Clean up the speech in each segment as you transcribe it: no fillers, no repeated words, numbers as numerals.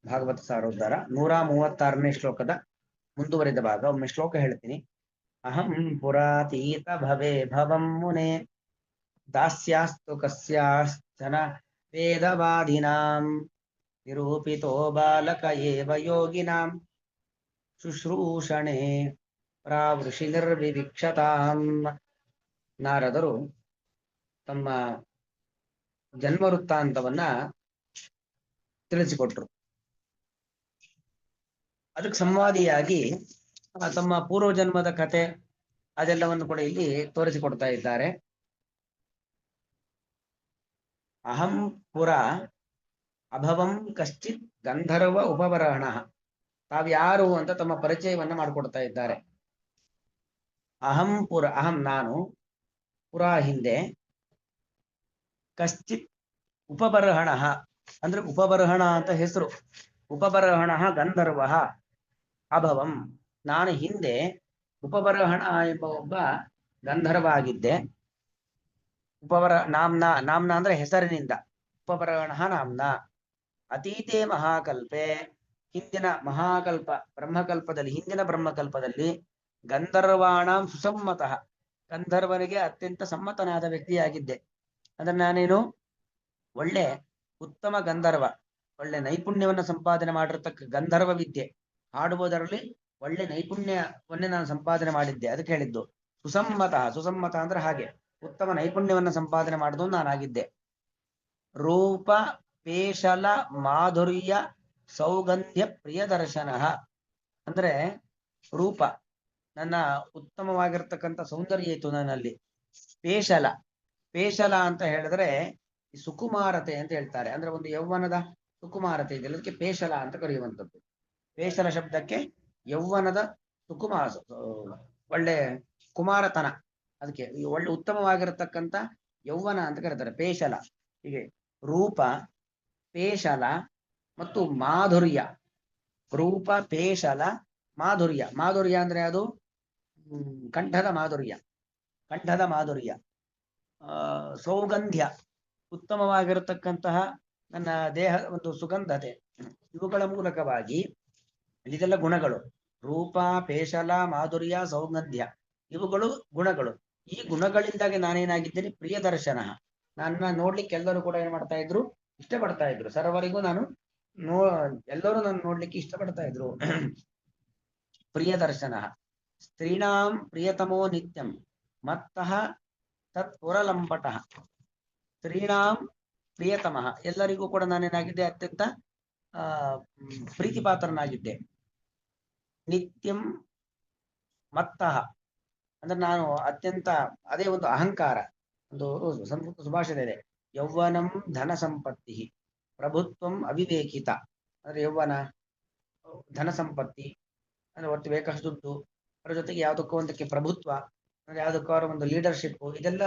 ಭಾಗವತ ಸಾರೋದ್ಧಾರ 136ನೇ ಶ್ಲೋಕದ ಮುಂದುವರಿದ ಭಾಗ. ಒಮ್ಮೆ ಶ್ಲೋಕ ಹೇಳ್ತೀನಿ. ಅಹಂ ಪುರಾತೀತ ಭವೆ ಭವಂ ಮುನೆ ದಾಸ್ಯಾಸ್ತು ಕಸ್ಯಾಶ್ಚನ ವೇದವಾದಿನಾಂ ನಿರೂಪಿತೋ ಬಾಲಕ ಏವ ಯೋಗಿನಾಂ ಶುಶ್ರೂಷಣೆ ಪ್ರಾವೃಷಿ ನಿರ್ವಿವಿಕ್ಷತಾಂ. ನಾರದರು ತಮ್ಮ ಜನ್ಮ ವೃತ್ತಾಂತವನ್ನ ತಿಳಿಸಿಕೊಟ್ರು. ಅದಕ್ಕೆ ಸಂವಾದಿಯಾಗಿ ತಮ್ಮ ಪೂರ್ವ ಜನ್ಮದ ಕತೆ ಅದೆಲ್ಲವನ್ನು ಕೂಡ ಇಲ್ಲಿ ತೋರಿಸಿಕೊಡ್ತಾ ಇದ್ದಾರೆ. ಅಹಂ ಪುರ ಅಭವಂ ಕಶ್ಚಿತ್ ಗಂಧರ್ವ ಉಪಬರಹಣ. ತಾವ್ಯಾರು ಅಂತ ತಮ್ಮ ಪರಿಚಯವನ್ನ ಮಾಡಿಕೊಡ್ತಾ ಇದ್ದಾರೆ. ಅಹಂ ನಾನು, ಪುರ ಹಿಂದೆ, ಕಶ್ಚಿತ್ ಉಪಬರ್ಹಣ ಅಂದ್ರೆ ಉಪಬರ್ಹಣ ಅಂತ ಹೆಸರು. ಉಪಬರ್ಹಣ ಗಂಧರ್ವ ಅಭವಂ, ನಾನು ಹಿಂದೆ ಉಪಬರ್ಹಣ ಎಂಬ ಒಬ್ಬ ಗಂಧರ್ವ ಆಗಿದ್ದೆ. ನಾಮ್ನ ಅಂದ್ರೆ ಹೆಸರಿನಿಂದ, ಉಪಬರ್ಹಣ ನಾಮ್ನ. ಅತೀತೆ ಮಹಾಕಲ್ಪೆ, ಹಿಂದಿನ ಮಹಾಕಲ್ಪ ಬ್ರಹ್ಮಕಲ್ಪದಲ್ಲಿ, ಹಿಂದಿನ ಬ್ರಹ್ಮಕಲ್ಪದಲ್ಲಿ ಗಂಧರ್ವಾಣಾಂ ಸುಸಮ್ಮತಃ, ಗಂಧರ್ವನಿಗೆ ಅತ್ಯಂತ ಸಮ್ಮತನಾದ ವ್ಯಕ್ತಿಯಾಗಿದ್ದೆ. ಅಂದ್ರೆ ನಾನೇನು ಒಳ್ಳೆ ಉತ್ತಮ ಗಂಧರ್ವ, ಒಳ್ಳೆ ನೈಪುಣ್ಯವನ್ನು ಸಂಪಾದನೆ ಮಾಡಿರತಕ್ಕ ಗಂಧರ್ವ ವಿದ್ಯೆ, ಹಾಡುವುದರಲ್ಲಿ ಒಳ್ಳೆ ನೈಪುಣ್ಯವನ್ನೇ ನಾನು ಸಂಪಾದನೆ ಮಾಡಿದ್ದೆ. ಅದಕ್ಕೆ ಹೇಳಿದ್ದು ಸುಸಮ್ಮತ ಅಂದ್ರೆ ಹಾಗೆ ಉತ್ತಮ ನೈಪುಣ್ಯವನ್ನು ಸಂಪಾದನೆ ಮಾಡಿದ್ದು ನಾನಾಗಿದ್ದೆ. ರೂಪ ಪೇಶಲ ಮಾಧುರ್ಯ ಸೌಗಂಧ್ಯ ಪ್ರಿಯದರ್ಶನ ಅಂದ್ರೆ ರೂಪ, ನನ್ನ ಉತ್ತಮವಾಗಿರ್ತಕ್ಕಂಥ ಸೌಂದರ್ಯ ಇತ್ತು ನನ್ನಲ್ಲಿ. ಪೇಶಲ ಅಂತ ಹೇಳಿದ್ರೆ ಸುಕುಮಾರತೆ ಅಂತ ಹೇಳ್ತಾರೆ. ಅಂದ್ರೆ ಒಂದು ಯೌವನದ ಸುಕುಮಾರತೆ ಇದೆ, ಅದಕ್ಕೆ ಪೇಶಲ ಅಂತ ಕರೆಯುವಂಥದ್ದು. ಪೇಶಲ ಶಬ್ದಕ್ಕೆ ಯೌವನದ ಒಳ್ಳೆ ಕುಮಾರತನ, ಅದಕ್ಕೆ ಒಳ್ಳೆ ಉತ್ತಮವಾಗಿರತಕ್ಕಂಥ ಯೌವನ ಅಂತ ಕರೀತಾರೆ ಪೇಶಲ. ಹೀಗೆ ರೂಪ, ಪೇಶಲ ಮತ್ತು ಮಾಧುರ್ಯ. ರೂಪ, ಪೇಶಲ, ಮಾಧುರ್ಯ. ಮಾಧುರ್ಯ ಅಂದ್ರೆ ಅದು ಕಂಠದ ಮಾಧುರ್ಯ. ಸೌಗಂಧ್ಯ, ಉತ್ತಮವಾಗಿರತಕ್ಕಂತಹ ನನ್ನ ದೇಹ ಒಂದು ಸುಗಂಧತೆ. ಇವುಗಳ ಮೂಲಕವಾಗಿ ಇದೆಲ್ಲ ಗುಣಗಳು. ರೂಪ, ಪೇಶಲ, ಮಾಧುರ್ಯ, ಸೌಗಂಧ್ಯ, ಇವುಗಳು ಗುಣಗಳು. ಈ ಗುಣಗಳಿಂದಾಗಿ ನಾನೇನಾಗಿದ್ದೇನೆ, ಪ್ರಿಯದರ್ಶನ. ನನ್ನ ನೋಡ್ಲಿಕ್ಕೆ ಎಲ್ಲರೂ ಕೂಡ ಏನ್ ಮಾಡ್ತಾ ಇದ್ರು, ಇಷ್ಟಪಡ್ತಾ ಇದ್ರು. ಸರ್ವರಿಗೂ ನಾನು ಎಲ್ಲರೂ ನನ್ನ ನೋಡ್ಲಿಕ್ಕೆ ಇಷ್ಟಪಡ್ತಾ ಇದ್ರು. ಪ್ರಿಯದರ್ಶನ. ಸ್ತ್ರೀಣಾಂ ಪ್ರಿಯತಮೋ ನಿತ್ಯಂ ಮತ್ತಃ ತತ್ ಪುರಲಂಪಟ. ಸ್ತ್ರೀಣಾಂ ಪ್ರಿಯತಮಃ, ಎಲ್ಲರಿಗೂ ಕೂಡ ನಾನೇನಾಗಿದ್ದೆ, ಅತ್ಯಂತ ಪ್ರೀತಿಪಾತ್ರನಾಗಿದ್ದೆ. ನಿತ್ಯಂ ಮತ್ತಃ ಅಂದ್ರೆ ನಾನು ಅತ್ಯಂತ, ಅದೇ ಒಂದು ಅಹಂಕಾರ, ಒಂದು ಸಂಸ್ಕೃತ ಸುಭಾಷಿತ ಇದೆ, ಯೌವನಂ ಧನ ಸಂಪತ್ತಿ ಪ್ರಭುತ್ವಂ ಅವಿವೇಕಿತ. ಅಂದ್ರೆ ಯೌವನ, ಧನ ಸಂಪತ್ತಿ ಅಂದ್ರೆ ಒಟ್ಟು ಬೇಕಷ್ಟು ದುಡ್ಡು, ಅದರ ಜೊತೆಗೆ ಯಾವುದಕ್ಕೋ ಒಂದಕ್ಕೆ ಪ್ರಭುತ್ವ ಅಂದ್ರೆ ಯಾವುದಕ್ಕೋ ಒಂದು ಲೀಡರ್ಶಿಪ್, ಇದೆಲ್ಲ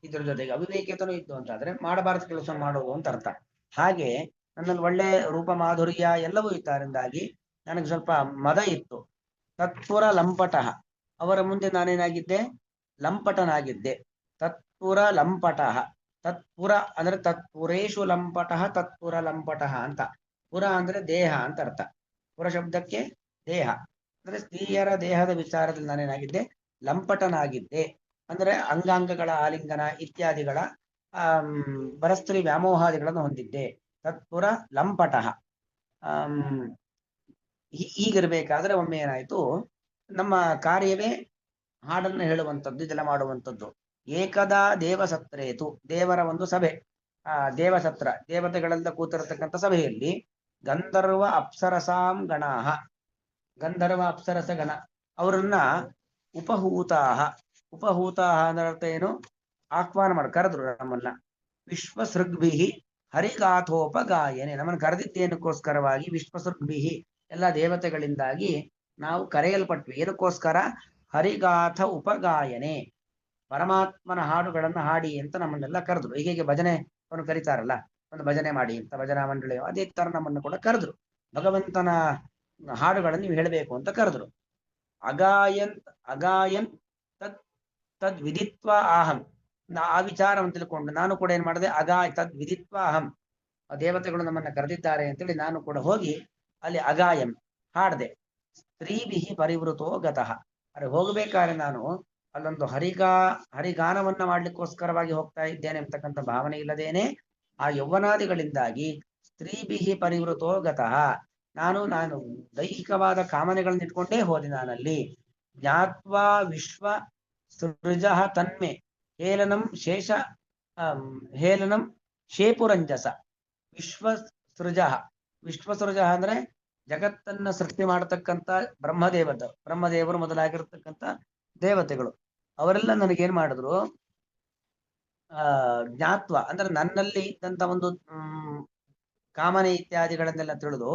ಇದ್ರ ಜೊತೆಗೆ ಅವಿವೇಕಿತನೂ ಇತ್ತು ಅಂತ ಆದ್ರೆ ಮಾಡಬಾರದು ಕೆಲಸ ಮಾಡೋದು ಅಂತ ಅರ್ಥ. ಹಾಗೆ ನನ್ನಲ್ಲಿ ಒಳ್ಳೆ ರೂಪ, ಮಾಧುರ್ಯ ಎಲ್ಲವೂ ಇತ್ತಾರಿಂದಾಗಿ ನನಗೆ ಸ್ವಲ್ಪ ಮದ ಇತ್ತು. ತತ್ಪುರ ಲಂಪಟ, ಅವರ ಮುಂದೆ ನಾನೇನಾಗಿದ್ದೆ, ಲಂಪಟನಾಗಿದ್ದೆ. ತತ್ಪುರ ಲಂಪಟ, ತತ್ಪುರ ಅಂದ್ರೆ ತತ್ಪುರೇಶು ಲಂಪಟ, ತತ್ಪುರ ಲಂಪಟ ಅಂತ. ಪುರ ಅಂದ್ರೆ ದೇಹ ಅಂತ ಅರ್ಥ. ಪುರ ಶಬ್ದಕ್ಕೆ ದೇಹ ಅಂದ್ರೆ ಸ್ತ್ರೀಯರ ದೇಹದ ವಿಚಾರದಲ್ಲಿ ನಾನೇನಾಗಿದ್ದೆ, ಲಂಪಟನಾಗಿದ್ದೆ. ಅಂದ್ರೆ ಅಂಗಾಂಗಗಳ ಆಲಿಂಗನ ಇತ್ಯಾದಿಗಳ ಪರಸ್ತ್ರೀ ವ್ಯಾಮೋಹಾದಿಗಳನ್ನು ಹೊಂದಿದ್ದೆ. ತತ್ಪುರ ಲಂಪಟ. ಹೀಗಿರ್ಬೇಕಾದ್ರೆ ಒಮ್ಮೆ ಏನಾಯ್ತು, ನಮ್ಮ ಕಾರ್ಯವೇ ಹಾಡನ್ನು ಹೇಳುವಂಥದ್ದು, ಇದೆಲ್ಲ ಮಾಡುವಂಥದ್ದು. ಏಕದಾ ದೇವಸತ್ರೇತು, ದೇವರ ಒಂದು ಸಭೆ, ದೇವಸತ್ರ, ದೇವತೆಗಳೆಲ್ಲ ಕೂತಿರತಕ್ಕಂಥ ಸಭೆಯಲ್ಲಿ ಗಂಧರ್ವ ಅಪ್ಸರಸಾಂ ಗಣಾಹ, ಗಂಧರ್ವ ಅಪ್ಸರಸ ಗಣ ಅವರನ್ನ ಉಪಹೂತಾಹ ಅಂದ್ರೆ ಅರ್ಥ ಏನು, ಆಹ್ವಾನ ಮಾಡಿ ಕರೆದ್ರು ನಮ್ಮನ್ನ. ವಿಶ್ವಸೃಗ್ಭಿಹಿ ಹರಿಗಾಥೋಪಗಾಯನೆ, ನಮ್ಮನ್ನು ಕರೆದಿದ್ದೇನಕ್ಕೋಸ್ಕರವಾಗಿ, ವಿಶ್ವಸೃಗ್ಭಿಹಿ ಎಲ್ಲ ದೇವತೆಗಳಿಂದಾಗಿ ನಾವು ಕರೆಯಲ್ಪಟ್ವಿ. ಏನಕ್ಕೋಸ್ಕರ, ಹರಿಗಾಥ ಉಪಗಾಯನೆ, ಪರಮಾತ್ಮನ ಹಾಡುಗಳನ್ನು ಹಾಡಿ ಅಂತ ನಮ್ಮನ್ನೆಲ್ಲ ಕರೆದ್ರು. ಹೀಗೆ ಭಜನೆ ಅವನು ಕರೀತಾರಲ್ಲ, ಒಂದು ಭಜನೆ ಮಾಡಿ ಅಂತ ಭಜನಾ ಮಂಡಳಿ, ಅದೇ ತರ ನಮ್ಮನ್ನು ಕೂಡ ಕರೆದ್ರು. ಭಗವಂತನ ಹಾಡುಗಳನ್ನು ನೀವು ಹೇಳಬೇಕು ಅಂತ ಕರೆದ್ರು. ಅಗಾಯನ್ ತದ್ ವಿದಿತ್ವ ಅಹಂ, ಆ ವಿಚಾರವನ್ನು ತಿಳ್ಕೊಂಡು ನಾನು ಕೂಡ ಏನ್ ಮಾಡಿದೆ, ತದ್ ವಿದಿತ್ವ ಅಹಂ, ದೇವತೆಗಳು ನಮ್ಮನ್ನ ಕರೆದಿದ್ದಾರೆ ಅಂತೇಳಿ ನಾನು ಕೂಡ ಹೋಗಿ ಅಲ್ಲಿ ಅಗಾಯಂ ಹಾಡ್ದೆ. ಸ್ತ್ರೀಭಿಹಿ ಪರಿವೃತೋ ಗತಃ. ಅರೆ ಹೋಗಬೇಕಾದ್ರೆ ನಾನು ಅಲ್ಲೊಂದು ಹರಿಗಾನವನ್ನ ಮಾಡ್ಲಿಕ್ಕೋಸ್ಕರವಾಗಿ ಹೋಗ್ತಾ ಇದ್ದೇನೆ ಅಂತಕ್ಕಂಥ ಭಾವನೆ ಇಲ್ಲದೇನೆ ಆ ಯೌವನಾದಿಗಳಿಂದಾಗಿ ಸ್ತ್ರೀಭಿಹಿ ಪರಿವೃತೋ ಗತಃ. ನಾನು ದೈಹಿಕವಾದ ಕಾಮನೆಗಳನ್ನ ಇಟ್ಕೊಂಡೇ ಹೋದೆ ನಾನಲ್ಲಿ. ಜ್ಞಾತ್ವಾ ವಿಶ್ವ ಸೃಜ ತನ್ಮೆ ಹೇಲನಂ ಶೇಷ ಹೇಲನಂ ಶೇಪುರಂಜಸ. ವಿಶ್ವಸೃಜ ವಿಶ್ವಸೃಜ ಅಂದ್ರೆ ಜಗತ್ತನ್ನ ಸೃಷ್ಟಿ ಮಾಡತಕ್ಕಂಥ ಬ್ರಹ್ಮದೇವರು ಮೊದಲಾಗಿರ್ತಕ್ಕಂಥ ದೇವತೆಗಳು ಅವರೆಲ್ಲ ನನಗೇನ್ ಮಾಡಿದ್ರು, ಜ್ಞಾತ್ವ ಅಂದ್ರೆ ನನ್ನಲ್ಲಿ ಇದ್ದಂತ ಒಂದು ಕಾಮನೆ ಇತ್ಯಾದಿಗಳನ್ನೆಲ್ಲ ತಿಳಿದು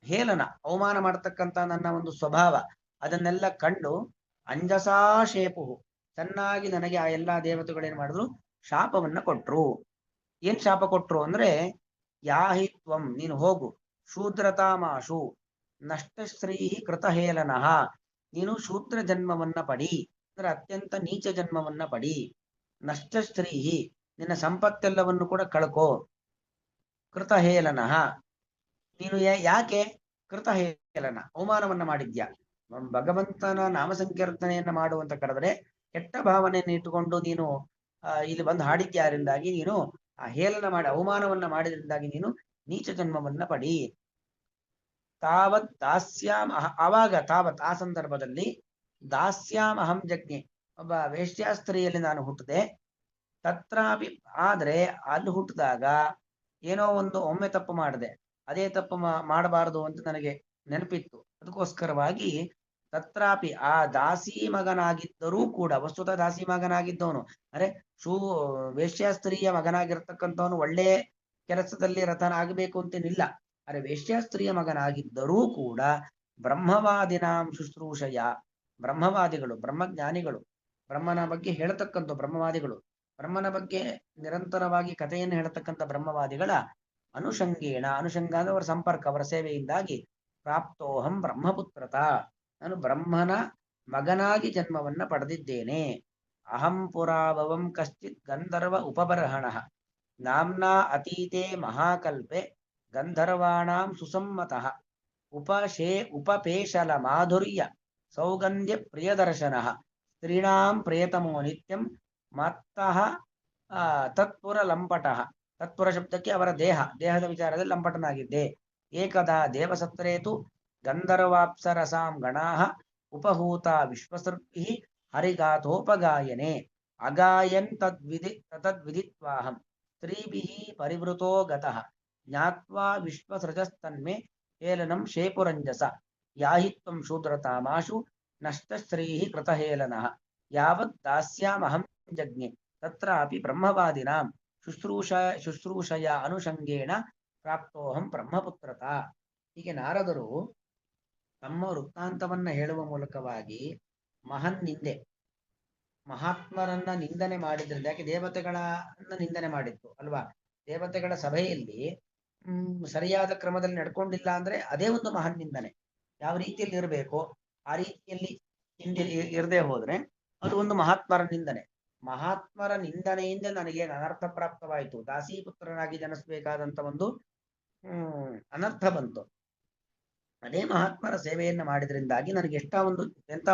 ಹೇಳನ ಅವಮಾನ ಮಾಡತಕ್ಕಂಥ ನನ್ನ ಒಂದು ಸ್ವಭಾವ ಅದನ್ನೆಲ್ಲ ಕಂಡು ಅಂಜಸಾ ಶೇಪು ಚೆನ್ನಾಗಿ ನನಗೆ ಆ ಎಲ್ಲಾ ದೇವತೆಗಳೇನ್ ಮಾಡಿದ್ರು, ಶಾಪವನ್ನ ಕೊಟ್ರು. ಏನ್ ಶಾಪ ಕೊಟ್ರು ಅಂದ್ರೆ, ಯಾಹಿತ್ವಂ ನೀನು ಹೋಗು, ಶೂದ್ರತಾಮಾಶು ನಷ್ಟಶ್ರೀ ಕೃತಹೇಲನಃ ನೀನು ಶೂದ್ರ ಜನ್ಮವನ್ನ ಪಡಿ, ಅಂದ್ರೆ ಅತ್ಯಂತ ನೀಚ ಜನ್ಮವನ್ನ ಪಡಿ. ನಷ್ಟಶ್ರೀ ನಿನ್ನ ಸಂಪತ್ತೆಲ್ಲವನ್ನು ಕೂಡ ಕಳ್ಕೋ. ಕೃತಹೇಲನಃ ನೀನು ಯಾಕೆ ಕೃತಹೇಲನ ಅವಮಾನವನ್ನ ಮಾಡಿದ್ಯಾ. ಭಗವಂತನ ನಾಮ ಸಂಕೀರ್ತನೆಯನ್ನ ಮಾಡುವಂತ ಕರೆದ್ರೆ ಕೆಟ್ಟ ಭಾವನೆಯನ್ನು ಇಟ್ಟುಕೊಂಡು ನೀನು ಇಲ್ಲಿ ಬಂದು ಹಾಡಿದ್ಯಾರಿಂದಾಗಿ ನೀನು ಆ ಹೇಳನ ಮಾಡಿ ಅವಮಾನವನ್ನ ಮಾಡಿದ್ರಿಂದಾಗಿ ನೀನು ನೀಚ ಜನ್ಮವನ್ನ ಪಡಿ. ತಾವತ್ ದಾಸ್ಯಾಂ ಆವಾಗ ತಾವತ್ ಆ ಸಂದರ್ಭದಲ್ಲಿ ದಾಸ್ಯಾಂ ಅಹಂ ಜಜ್ಞೆ ಒಬ್ಬ ವೇಶ್ಯಾಸ್ತ್ರೀಯಲ್ಲಿ ನಾನು ಹುಟ್ಟಿದೆ. ತತ್ರಾಪಿ ಆದ್ರೆ ಅಲ್ಲಿ ಹುಟ್ಟಿದಾಗ ಏನೋ ಒಂದು ಒಮ್ಮೆ ತಪ್ಪು ಮಾಡಿದೆ, ಅದೇ ತಪ್ಪು ಮಾಡಬಾರದು ಅಂತ ನನಗೆ ನೆನಪಿತ್ತು. ಅದಕ್ಕೋಸ್ಕರವಾಗಿ ತತ್ರಾಪಿ ಆ ದಾಸಿ ಮಗನಾಗಿದ್ದರೂ ಕೂಡ, ವಸ್ತುತ ದಾಸಿ ಮಗನಾಗಿದ್ದವನು ಅರೆ ವೇಶ್ಯಾಸ್ತ್ರೀಯ ಮಗನಾಗಿರ್ತಕ್ಕಂಥವನು ಒಳ್ಳೆ ಕೆಲಸದಲ್ಲಿ ರಥನಾಗಬೇಕು ಅಂತೇನಿಲ್ಲ. ಅರೆ ವೇಶ್ಯಾಸ್ತ್ರೀಯ ಮಗನಾಗಿದ್ದರೂ ಕೂಡ ಬ್ರಹ್ಮವಾದಿನಾಂ ಶುಶ್ರೂಷಯ, ಬ್ರಹ್ಮವಾದಿಗಳು ಬ್ರಹ್ಮಜ್ಞಾನಿಗಳು ಬ್ರಹ್ಮನ ಬಗ್ಗೆ ಹೇಳತಕ್ಕಂಥ ಬ್ರಹ್ಮವಾದಿಗಳು, ಬ್ರಹ್ಮನ ಬಗ್ಗೆ ನಿರಂತರವಾಗಿ ಕಥೆಯನ್ನು ಹೇಳತಕ್ಕಂಥ ಬ್ರಹ್ಮವಾದಿಗಳ ಅನುಷಂಗೇಣ, ಅನುಷಂಗ ಅಂದ್ರೆ ಅವರ ಸಂಪರ್ಕ, ಅವರ ಸೇವೆಯಿಂದಾಗಿ ಪ್ರಾಪ್ತೋಹಂ ಬ್ರಹ್ಮಪುತ್ರತ ನಾನು ಬ್ರಹ್ಮನ ಮಗನಾಗಿ ಜನ್ಮವನ್ನ ಪಡೆದಿದ್ದೇನೆ. ಅಹಂ ಪುರಾಭವಂ ಕಶ್ಚಿತ್ ಗಂಧರ್ವ ಉಪಬರ್ಹಣ ನಾಮ್ನಾ ಅತೀತೆ ಮಹಾಕಲ್ಪೆ ಗಂಧರ್ವಾಣಾಂ ಸುಸಮ್ಮತಃ ಉಪಪೇಶಲ ಮಾಧುರ್ಯ ಸೌಗಂಧ್ಯ ಪ್ರಿಯದರ್ಶನ ಸ್ತ್ರೀಣಾಂ ಪ್ರಿಯತಮೋ ನಿತ್ಯಂ ಮತ್ತಃ ತತ್ಪುರ ಲಂಪಟಃ. ತತ್ಪುರ ಶಬ್ದಕ್ಕೆ ಅವರ ದೇಹದ ವಿಚಾರದಲ್ಲಿ ಲಂಪಟನಾಗಿದ್ದೆ. ಏಕದಾ ದೇವಸತ್ರೇತು ಗಂಧರ್ವಾಪ್ಸರಸಾಂ ಗಣಾಃ ಉಪಹೂತ ವಿಶ್ವಸೃಕ್ತಿ ಹರಿಗಾಥೋಪಗಾಯನೆ ಅಗಾಯನ್ ತದ್ವಿದಿತ್ವಾಹಂ ಸ್ತ್ರೀಭಿಃ ಪರಿವೃತೋ ಗತಃ ಜ್ಞಾತ್ವಾ ವಿಶ್ವಸೃಜಸ್ತನ್ಮೇ ಹೇಲನಂ ಶೇಪುರಂಜಸ ಯಾಹಿತ್ವಂ ಶೂದ್ರತಾಮಾಶು ನಷ್ಟಶ್ರೀಃ ಕೃತಹೇಲನಃ ಯಾವತ್ ದಾಸ್ಯಾಮಹಂ ಜಜ್ಞೆ ತತ್ರಾಪಿ ಬ್ರಹ್ಮವಾದಿನಾಂ ಶುಶ್ರೂಷಯ ಅನುಷಂಗೇಣ ಪ್ರಾಪ್ತೋಹಂ ಬ್ರಹ್ಮಪುತ್ರತ. ಹೀಗೆ ನಾರದರು ತಮ್ಮ ವೃತ್ತಾಂತವನ್ನ ಹೇಳುವ ಮೂಲಕವಾಗಿ ಮಹನ್ ನಿಂದೆ, ಮಹಾತ್ಮರನ್ನ ನಿಂದನೆ ಮಾಡಿದ್ರಿಂದ, ಯಾಕೆ ದೇವತೆಗಳನ್ನ ನಿಂದನೆ ಮಾಡಿತ್ತು ಅಲ್ವಾ. ದೇವತೆಗಳ ಸಭೆಯಲ್ಲಿ ಸರಿಯಾದ ಕ್ರಮದಲ್ಲಿ ನಡ್ಕೊಂಡಿಲ್ಲ ಅಂದ್ರೆ ಅದೇ ಒಂದು ಮಹನ್ ನಿಂದನೆ. ಯಾವ ರೀತಿಯಲ್ಲಿ ಇರಬೇಕು ಆ ರೀತಿಯಲ್ಲಿ ಇರದೆ ಹೋದ್ರೆ ಅದು ಒಂದು ಮಹಾತ್ಮರ ನಿಂದನೆ. ಮಹಾತ್ಮರ ನಿಂದನೆಯಿಂದ ನನಗೆ ಅನರ್ಥ ಪ್ರಾಪ್ತವಾಯಿತು, ದಾಸೀಪುತ್ರನಾಗಿ ಜನಿಸಬೇಕಾದಂತ ಒಂದು ಅನರ್ಥ ಬಂತು. ಅದೇ ಮಹಾತ್ಮರ ಸೇವೆಯನ್ನ ಮಾಡಿದ್ರಿಂದಾಗಿ ನನಗೆ ಎಂತ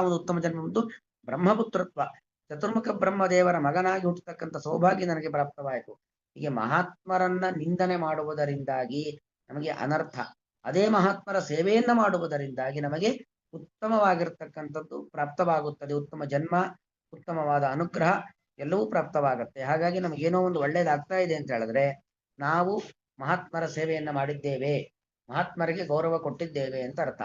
ಒಂದು ಉತ್ತಮ ಜನ್ಮ ಬಂತು, ಬ್ರಹ್ಮಪುತ್ರತ್ವ, ಚತುರ್ಮುಖ ಬ್ರಹ್ಮದೇವರ ಮಗನಾಗಿ ಹುಟ್ಟತಕ್ಕಂಥ ಸೌಭಾಗ್ಯ ನನಗೆ ಪ್ರಾಪ್ತವಾಯಿತು. ಹೀಗೆ ಮಹಾತ್ಮರನ್ನ ನಿಂದನೆ ಮಾಡುವುದರಿಂದಾಗಿ ನಮಗೆ ಅನರ್ಥ, ಅದೇ ಮಹಾತ್ಮರ ಸೇವೆಯನ್ನ ಮಾಡುವುದರಿಂದಾಗಿ ನಮಗೆ ಉತ್ತಮವಾಗಿರ್ತಕ್ಕಂಥದ್ದು ಪ್ರಾಪ್ತವಾಗುತ್ತದೆ. ಉತ್ತಮ ಜನ್ಮ, ಉತ್ತಮವಾದ ಅನುಗ್ರಹ ಎಲ್ಲವೂ ಪ್ರಾಪ್ತವಾಗುತ್ತೆ. ಹಾಗಾಗಿ ನಮಗೇನೋ ಒಂದು ಒಳ್ಳೇದಾಗ್ತಾ ಇದೆ ಅಂತ ಹೇಳಿದ್ರೆ ನಾವು ಮಹಾತ್ಮರ ಸೇವೆಯನ್ನ ಮಾಡಿದ್ದೇವೆ, ಮಹಾತ್ಮರಿಗೆ ಗೌರವ ಕೊಟ್ಟಿದ್ದೇವೆ ಅಂತ ಅರ್ಥ.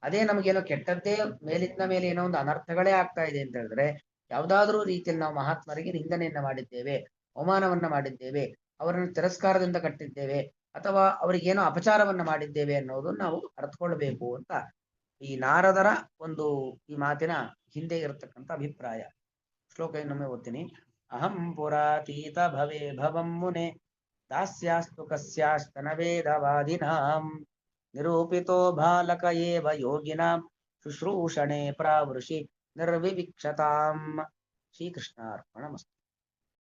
ಅದೇ ನಮಗೇನೋ ಕೆಟ್ಟದ್ದೇ ಮೇಲಿಂದ ಮೇಲೆ ಏನೋ ಒಂದು ಅನರ್ಥಗಳೇ ಆಗ್ತಾ ಇದೆ ಅಂತ ಹೇಳಿದ್ರೆ ಯಾವುದಾದ್ರೂ ರೀತಿಯಲ್ಲಿ ನಾವು ಮಹಾತ್ಮರಿಗೆ ನಿಂದನೆಯನ್ನ ಮಾಡಿದ್ದೇವೆ, ಅವಮಾನವನ್ನ ಮಾಡಿದ್ದೇವೆ, ಅವರನ್ನು ತಿರಸ್ಕಾರದಿಂದ ಕಟ್ಟಿದ್ದೇವೆ, ಅಥವಾ ಅವರಿಗೇನೋ ಅಪಚಾರವನ್ನ ಮಾಡಿದ್ದೇವೆ ಅನ್ನೋದನ್ನು ನಾವು ಅರ್ಥಕೊಳ್ಬೇಕು ಅಂತ ಈ ನಾರದರ ಒಂದು ಈ ಮಾತಿನ ಹಿಂದೆ ಇರತಕ್ಕಂಥ ಅಭಿಪ್ರಾಯ. ಶ್ಲೋಕ ಇನ್ನೊಮ್ಮೆ ಓದ್ತೀನಿ. ಅಹಂ ಪುರಾತೀತ ಭವೇ ಭವಂ ಮುನೆ ದಾಸ್ಯಾಸ್ತು ಕಸ್ಯಾಶ್ಚನ ವೇದವಾದಿನಾಂ ನಿರೂಪಿತೋ ಬಾಲಕ ಏವ ಯೋಗಿನಾಂ ಶುಶ್ರೂಷಣೆ ಪ್ರಾವೃಷಿ ನಿರ್ವಿವಿಕ್ಷತಾಂ. ಶ್ರೀಕೃಷ್ಣಾರ್ಪಣಮಸ್ತು.